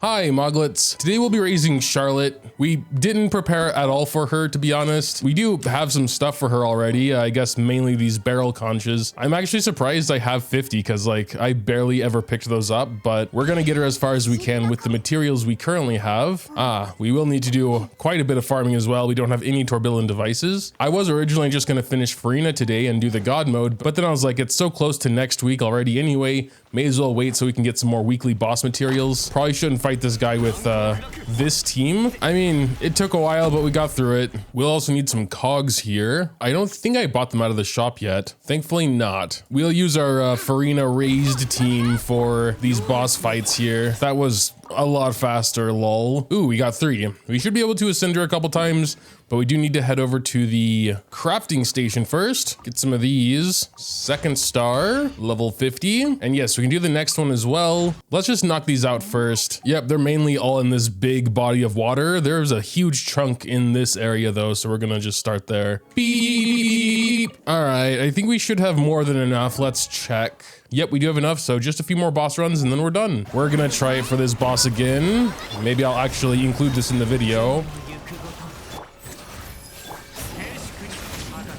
Hi Moglets. Today we'll be raising Charlotte. We didn't prepare at all for her, to be honest. We do have some stuff for her already. I guess mainly these barrel conches. I'm actually surprised I have 50 because like I barely ever picked those up, but we're gonna get her as far as we can with the materials we currently have. We will need to do quite a bit of farming as well. We don't have any tourbillon devices. I was originally just gonna finish Farina today and do the god mode, but then I was like, it's so close to next week already anyway. May as well wait so we can get some more weekly boss materials. Probably shouldn't fight this guy with this team. I mean, it took a while, but we got through it. We'll also need some cogs here. I don't think I bought them out of the shop yet. Thankfully not. We'll use our Farina raised team for these boss fights here. That was a lot faster, lol. Ooh, we got 3. We should be able to ascend her a couple times, but we do need to head over to the crafting station first. Get some of these. Second star, level 50. And yes, we can do the next one as well. Let's just knock these out first. Yep, they're mainly all in this big body of water. There's a huge chunk in this area though, so we're gonna just start there. Beep. All right, I think we should have more than enough. Let's check. Yep, we do have enough, so just a few more boss runs and then we're done. We're gonna try it for this boss again. Maybe I'll actually include this in the video.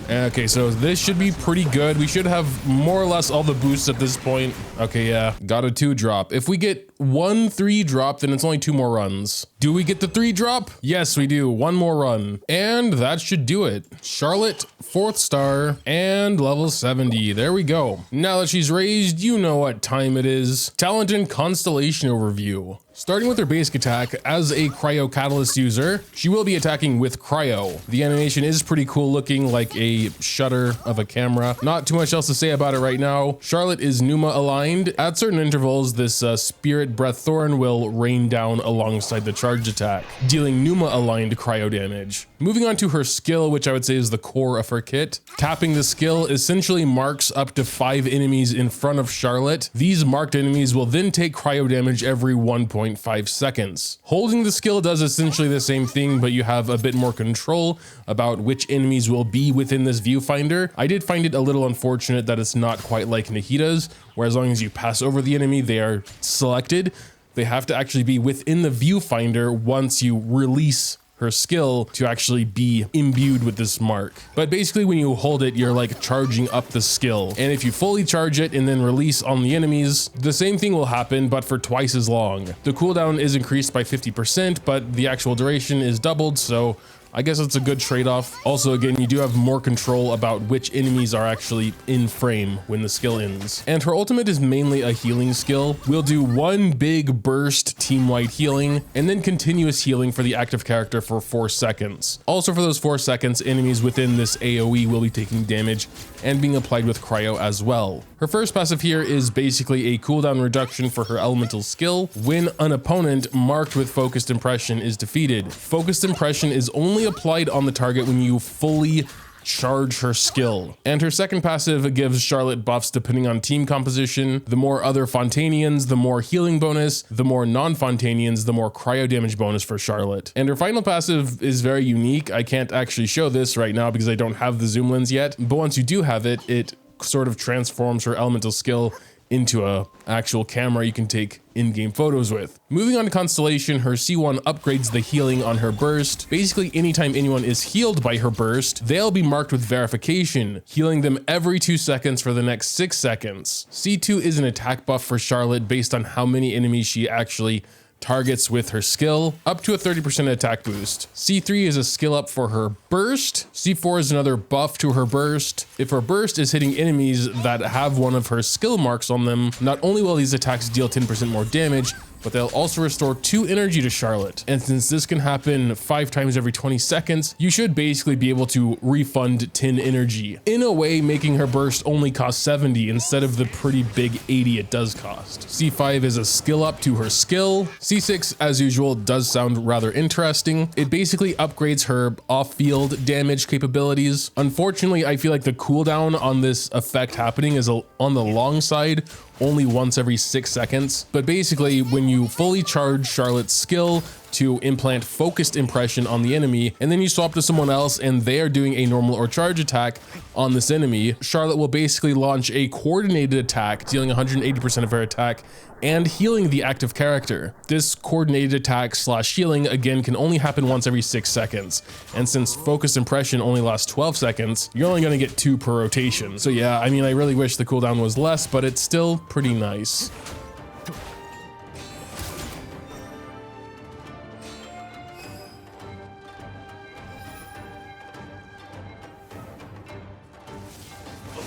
Okay, so this should be pretty good. We should have more or less all the boosts at this point. Okay, yeah, got a 2 drop. If we get 1 3 drop, then it's only 2 more runs. Do we get the 3 drop? Yes, we do. 1 more run. And that should do it. Charlotte, 4th star, and level 70. There we go. Now that she's raised, you know what time it is. Talent and Constellation overview. Starting with her basic attack, as a Cryo Catalyst user, she will be attacking with Cryo. The animation is pretty cool looking, like a shutter of a camera. Not too much else to say about it right now. Charlotte is Numa aligned. At certain intervals, this Spirit Breath Thorn will rain down alongside the charge attack, dealing Numa aligned cryo damage. Moving on to her skill, which I would say is the core of her kit. Tapping the skill essentially marks up to 5 enemies in front of Charlotte. These marked enemies will then take cryo damage every 1.5 seconds. Holding the skill does essentially the same thing, but you have a bit more control about which enemies will be within this viewfinder. I did find it a little unfortunate that it's not quite like Nahita's, where as long as you pass over the enemy, they are selected. They have to actually be within the viewfinder once you release her skill to actually be imbued with this mark. But basically when you hold it, you're like charging up the skill. And if you fully charge it and then release on the enemies, the same thing will happen, but for twice as long. The cooldown is increased by 50%, but the actual duration is doubled, so I guess it's a good trade-off. Also, again, you do have more control about which enemies are actually in frame when the skill ends. And her ultimate is mainly a healing skill. We'll do 1 big burst team-wide healing and then continuous healing for the active character for 4 seconds. Also for those 4 seconds, enemies within this AoE will be taking damage and being applied with cryo as well. Her first passive here is basically a cooldown reduction for her elemental skill when an opponent marked with focused impression is defeated. Focused impression is only applied on the target when you fully charge her skill. And her second passive gives Charlotte buffs depending on team composition. The more other Fontanians, the more healing bonus. The more non-Fontanians, the more cryo damage bonus for Charlotte. And her final passive is very unique. I can't actually show this right now because I don't have the zoom lens yet, but once you do have it, it sort of transforms her elemental skill into a actual camera you can take in-game photos with. Moving on to Constellation, her C1 upgrades the healing on her burst. Basically, anytime anyone is healed by her burst, they'll be marked with verification, healing them every 2 seconds for the next 6 seconds. C2 is an attack buff for Charlotte based on how many enemies she actually targets with her skill, up to a 30% attack boost. C3 is a skill up for her burst. C4 is another buff to her burst. If her burst is hitting enemies that have one of her skill marks on them, not only will these attacks deal 10% more damage, but they'll also restore 2 energy to Charlotte. And since this can happen 5 times every 20 seconds, you should basically be able to refund 10 energy. In a way, making her burst only cost 70 instead of the pretty big 80 it does cost. C5 is a skill up to her skill. C6, as usual, does sound rather interesting. It basically upgrades her off-field damage capabilities. Unfortunately, I feel like the cooldown on this effect happening is on the long side, only once every 6 seconds. But basically, when you fully charge Charlotte's skill to implant focused impression on the enemy, and then you swap to someone else and they are doing a normal or charge attack on this enemy, Charlotte will basically launch a coordinated attack, dealing 180% of her attack and healing the active character. This coordinated attack slash healing again can only happen once every 6 seconds. And since focus impression only lasts 12 seconds, you're only gonna get 2 per rotation. So yeah, I mean, I really wish the cooldown was less, but it's still pretty nice.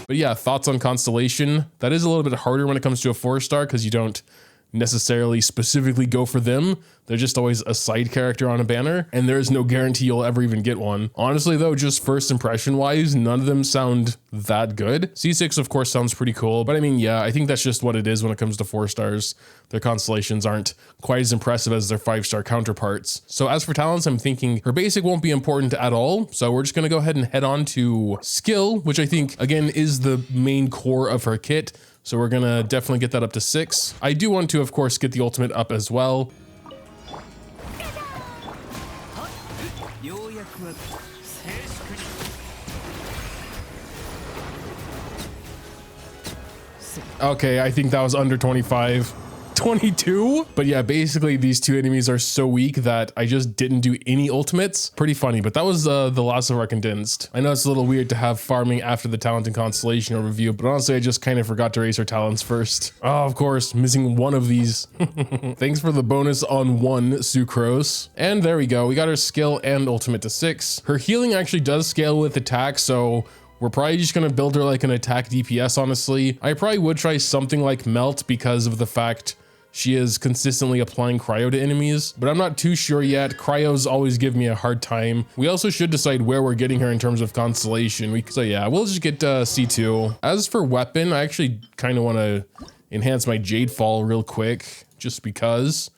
But yeah, thoughts on Constellation? That is a little bit harder when it comes to a 4-star because you don't necessarily specifically go for them. They're just always a side character on a banner, and there is no guarantee you'll ever even get one. Honestly though, just first impression wise, none of them sound that good. C6 of course sounds pretty cool, but I mean, yeah, I think that's just what it is when it comes to 4 stars. Their constellations aren't quite as impressive as their 5-star counterparts. So as for talents, I'm thinking her basic won't be important at all. So we're just gonna go ahead and head on to skill, which I think again is the main core of her kit. So we're gonna definitely get that up to 6. I do want to, of course, get the ultimate up as well. Okay, I think that was under 25. 22? But yeah, basically these two enemies are so weak that I just didn't do any ultimates. Pretty funny, but that was the last of our condensed. I know it's a little weird to have farming after the talent and constellation overview, but honestly, I just kind of forgot to raise her talents first. Oh, of course, missing one of these. Thanks for the bonus on 1, Sucrose. And there we go. We got her skill and ultimate to 6. Her healing actually does scale with attack, so we're probably just gonna build her like an attack DPS, honestly. I probably would try something like Melt because of the fact she is consistently applying cryo to enemies, but I'm not too sure yet. Cryos always give me a hard time. We also should decide where we're getting her in terms of constellation. So yeah, we'll just get C2. As for weapon, I actually kind of want to enhance my Jade Fall real quick, just because.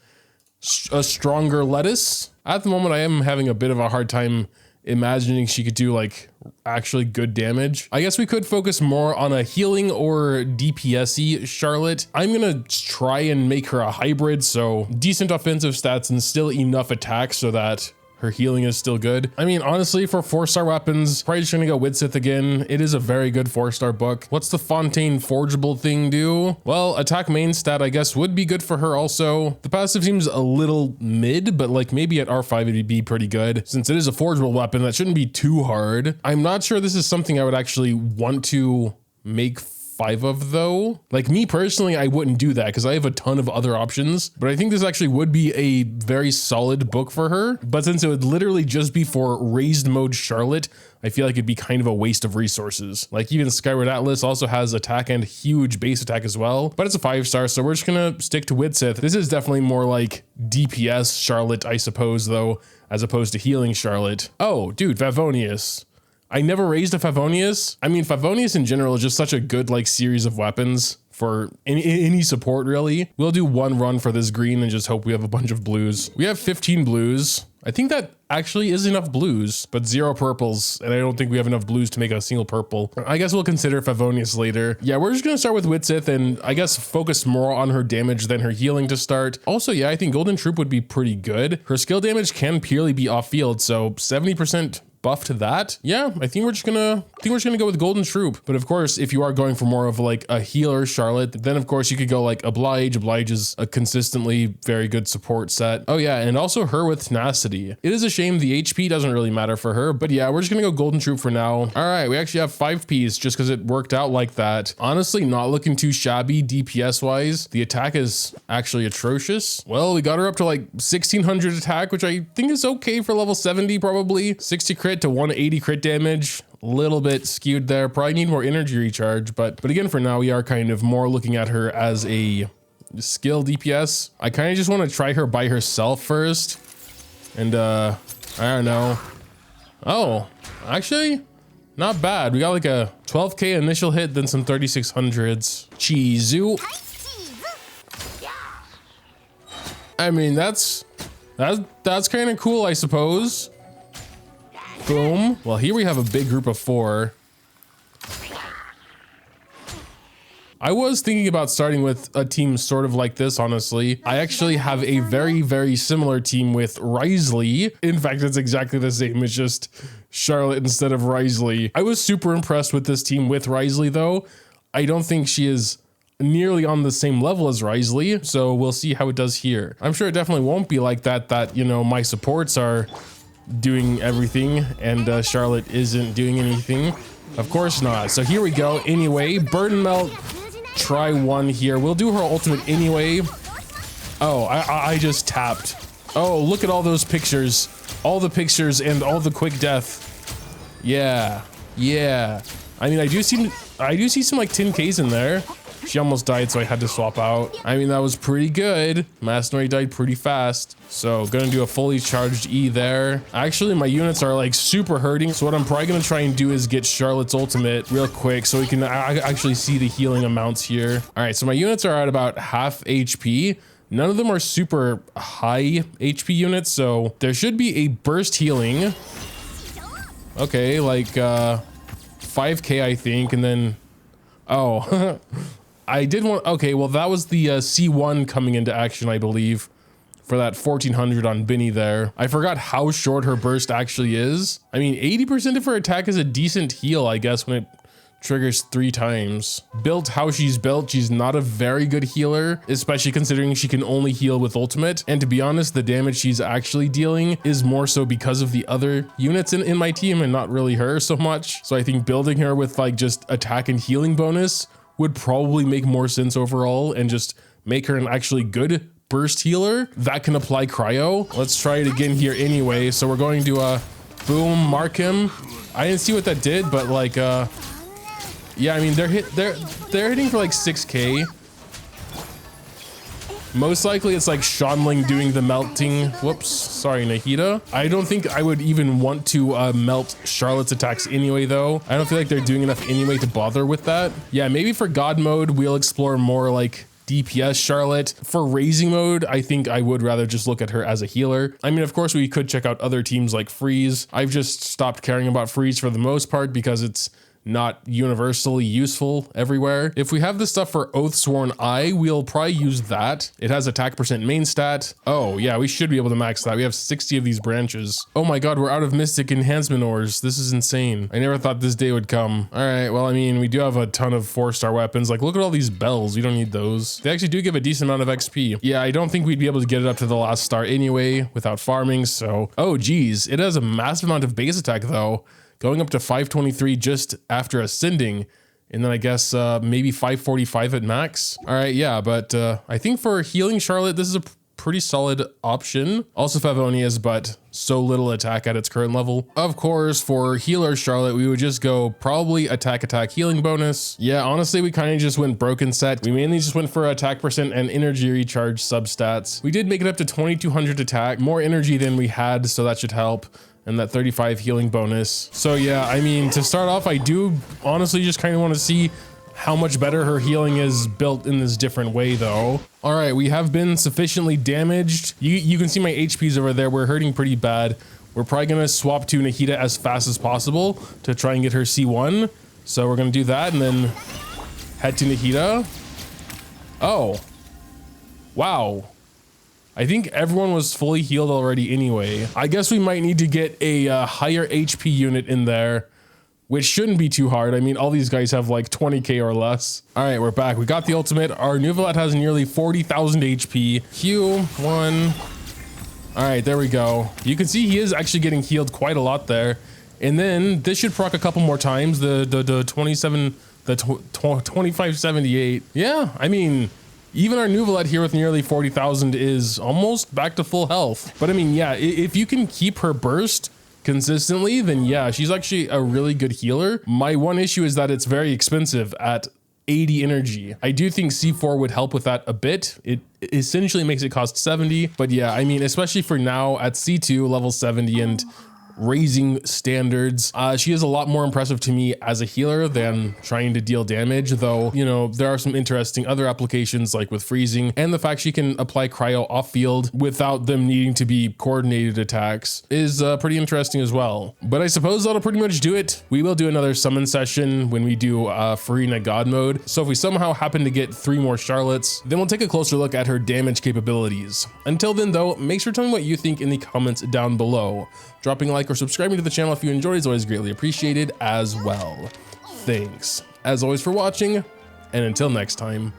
A stronger lettuce. At the moment, I am having a bit of a hard time imagining she could do like actually good damage. I guess we could focus more on a healing or DPS-y Charlotte. I'm gonna try and make her a hybrid, so decent offensive stats and still enough attack so that her healing is still good. I mean, honestly, for 4-star weapons, probably just gonna go Widsith again. It is a very good 4-star book. What's the Fontaine Forgeable thing do? Well, attack main stat, I guess, would be good for her also. The passive seems a little mid, but like maybe at R5 it'd be pretty good. Since it is a forgeable weapon, that shouldn't be too hard. I'm not sure this is something I would actually want to make 5 of though. Like me personally, I wouldn't do that because I have a ton of other options, but I think this actually would be a very solid book for her. But since it would literally just be for raised mode Charlotte, I feel like it'd be kind of a waste of resources. Like even Skyward Atlas also has attack and huge base attack as well, but it's a 5-star, so we're just gonna stick to Widsith. This is definitely more like DPS Charlotte, I suppose though, as opposed to healing Charlotte. Oh, dude, Favonius. I never raised a Favonius. I mean, Favonius in general is just such a good like series of weapons for any support really. We'll do 1 run for this green and just hope we have a bunch of blues. We have 15 blues. I think that actually is enough blues, but 0 purples, and I don't think we have enough blues to make a single purple. I guess we'll consider Favonius later. Yeah, we're just gonna start with Widsith and I guess focus more on her damage than her healing to start. Also, yeah, I think Golden Troop would be pretty good. Her skill damage can purely be off field, so 70% buff to that. Yeah, I think we're just gonna go with Golden Troop. But of course, if you are going for more of like a healer Charlotte, then of course you could go like Oblige. Oblige is a consistently very good support set. Oh yeah, and also her with tenacity. It is a shame the HP doesn't really matter for her, but yeah, we're just gonna go Golden Troop for now. All right, we actually have 5 Ps just because it worked out like that. Honestly, not looking too shabby DPS wise. The attack is actually atrocious. Well, we got her up to like 1600 attack, which I think is okay for level 70 probably. 60 crit to 180 crit damage. A little bit skewed there. Probably need more energy recharge, but again, for now, we are kind of more looking at her as a skill DPS. I kind of just want to try her by herself first. And I don't know. Oh, actually, not bad. We got like a 12k initial hit, then some 3600s. Chizu. I mean, that's kind of cool, I suppose. Boom. Well, here we have a big group of 4. I was thinking about starting with a team sort of like this, honestly. I actually have a very, very similar team with Risley. In fact, it's exactly the same. It's just Charlotte instead of Risley. I was super impressed with this team with Risley, though. I don't think she is nearly on the same level as Risley, so we'll see how it does here. I'm sure it definitely won't be like that, you know, my supports are doing everything and Charlotte isn't doing anything. Of course not. So here we go. Anyway, Burden Melt, try one here. We'll do her ultimate anyway. Oh, I just tapped. Oh, look at all those pictures. All the pictures and all the quick death. Yeah. Yeah. I mean, I do see some like 10Ks in there. She almost died, so I had to swap out. I mean, that was pretty good. Mastenori died pretty fast. So gonna do a fully charged E there. Actually, my units are like super hurting. So what I'm probably gonna try and do is get Charlotte's ultimate real quick so we can actually see the healing amounts here. All right, so my units are at about half HP. None of them are super high HP units, so there should be a burst healing. Okay, like 5K, I think, and then, oh, I did want, okay, well, that was the C1 coming into action, I believe, for that 1400 on Binny there. I forgot how short her burst actually is. I mean, 80% of her attack is a decent heal, I guess, when it triggers 3 times. Built how she's built, she's not a very good healer, especially considering she can only heal with ultimate. And to be honest, the damage she's actually dealing is more so because of the other units in my team and not really her so much. So I think building her with like just attack and healing bonus would probably make more sense overall and just make her an actually good burst healer that can apply cryo. Let's try it again here anyway. So we're going to boom, mark him. I didn't see what that did, but like yeah, I mean they're hitting for like 6K. Most likely it's like Shanling doing the melting. Whoops, sorry, Nahida. I don't think I would even want to melt Charlotte's attacks anyway though. I don't feel like they're doing enough anyway to bother with that. Yeah, maybe for God mode, we'll explore more like DPS Charlotte. For raising mode, I think I would rather just look at her as a healer. I mean, of course we could check out other teams like Freeze. I've just stopped caring about Freeze for the most part because it's not universally useful everywhere. If we have the stuff for Oathsworn Eye, we'll probably use that. It has attack percent main stat. Oh yeah, we should be able to max that. We have 60 of these branches. Oh my god, we're out of Mystic Enhancement Ores. This is insane. I never thought this day would come. All right, well, I mean, we do have a ton of 4-star weapons. Like, look at all these bells. We don't need those. They actually do give a decent amount of XP. Yeah, I don't think we'd be able to get it up to the last star anyway without farming, so. Oh geez, it has a massive amount of base attack though. Going up to 523 just after ascending, and then I guess maybe 545 at max. All right, yeah, but I think for healing Charlotte, this is a pretty solid option. Also Favonius, but so little attack at its current level. Of course, for healer Charlotte, we would just go probably attack healing bonus. Yeah, honestly, we kind of just went broken set. We mainly just went for attack percent and energy recharge substats. We did make it up to 2200 attack, more energy than we had, so that should help. And that 35 healing bonus. So yeah, I mean, to start off, I do honestly just kind of want to see how much better her healing is built in this different way though. All right, we have been sufficiently damaged. You can see my HPs over there. We're hurting pretty bad. We're probably gonna swap to Nahida as fast as possible to try and get her C1. So we're gonna do that and then head to Nahida. Oh, wow. I think everyone was fully healed already anyway. I guess we might need to get a higher HP unit in there, which shouldn't be too hard. I mean, all these guys have like 20K or less. All right, we're back. We got the ultimate. Our Nuvolat has nearly 40,000 HP. Q1. All right, there we go. You can see he is actually getting healed quite a lot there. And then this should proc a couple more times. The 2578. Yeah, I mean, even our Nuvolat here with nearly 40,000 is almost back to full health. But I mean, yeah, if you can keep her burst consistently, then yeah, she's actually a really good healer. My one issue is that it's very expensive at 80 energy. I do think C4 would help with that a bit. It essentially makes it cost 70. But yeah, I mean, especially for now at C2 level 70 and raising standards, she is a lot more impressive to me as a healer than trying to deal damage, though, you know, there are some interesting other applications like with freezing, and the fact she can apply cryo off field without them needing to be coordinated attacks is pretty interesting as well. But I suppose that'll pretty much do it. We will do another summon session when we do Farina God mode. So if we somehow happen to get 3 more Charlottes, then we'll take a closer look at her damage capabilities. Until then though, make sure to tell me what you think in the comments down below. Dropping a like or subscribing to the channel if you enjoyed is always greatly appreciated as well. Thanks, as always, for watching, and until next time.